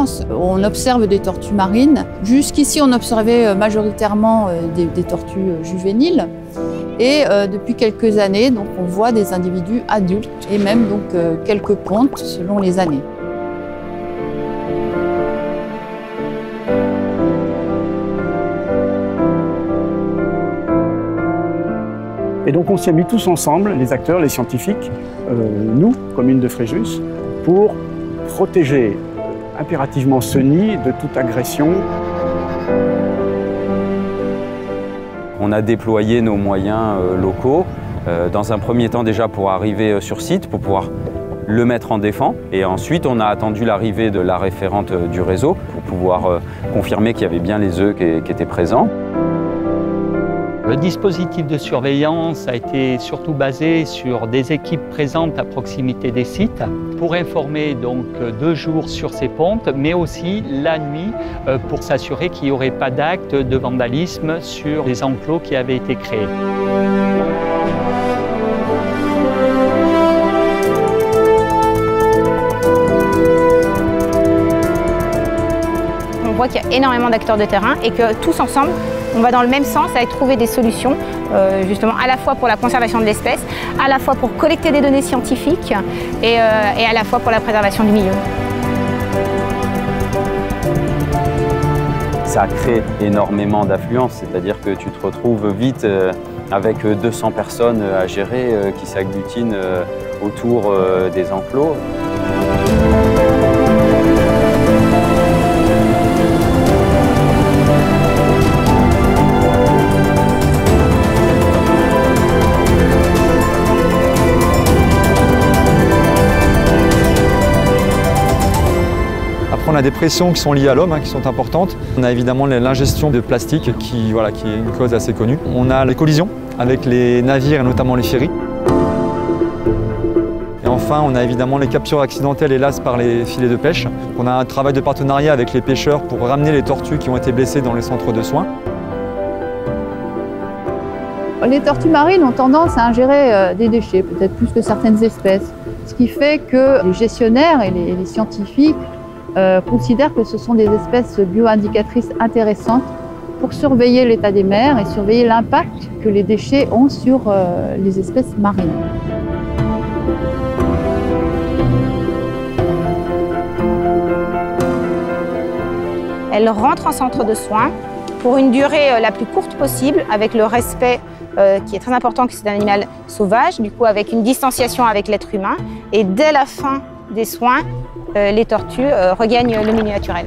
France, on observe des tortues marines. Jusqu'ici, on observait majoritairement des tortues juvéniles. Et depuis quelques années, donc, on voit des individus adultes et même donc, quelques pontes selon les années. Et donc on s'y est mis tous ensemble, les acteurs, les scientifiques, nous, commune de Fréjus, pour protéger impérativement ce nid de toute agression. On a déployé nos moyens locaux, dans un premier temps déjà pour arriver sur site, pour pouvoir le mettre en défense. Et ensuite, on a attendu l'arrivée de la référente du réseau pour pouvoir confirmer qu'il y avait bien les œufs qui étaient présents. Le dispositif de surveillance a été surtout basé sur des équipes présentes à proximité des sites pour informer donc 2 jours sur ces pontes, mais aussi la nuit pour s'assurer qu'il n'y aurait pas d'acte de vandalisme sur les enclos qui avaient été créés. On voit qu'il y a énormément d'acteurs de terrain et que tous ensemble, on va dans le même sens à trouver des solutions, justement à la fois pour la conservation de l'espèce, à la fois pour collecter des données scientifiques et à la fois pour la préservation du milieu. Ça crée énormément d'affluence, c'est-à-dire que tu te retrouves vite avec 200 personnes à gérer qui s'agglutinent autour des enclos. On a des pressions qui sont liées à l'homme, qui sont importantes. On a évidemment l'ingestion de plastique qui est une cause assez connue. On a les collisions avec les navires et notamment les ferries. Et enfin, on a évidemment les captures accidentelles, hélas, par les filets de pêche. On a un travail de partenariat avec les pêcheurs pour ramener les tortues qui ont été blessées dans les centres de soins. Les tortues marines ont tendance à ingérer des déchets, peut-être plus que certaines espèces. Ce qui fait que les gestionnaires et les scientifiques considèrent que ce sont des espèces bio-indicatrices intéressantes pour surveiller l'état des mers et surveiller l'impact que les déchets ont sur les espèces marines. Elle rentre en centre de soins pour une durée la plus courte possible, avec le respect qui est très important, que c'est un animal sauvage, du coup avec une distanciation avec l'être humain. Et dès la fin des soins, les tortues regagnent le milieu naturel.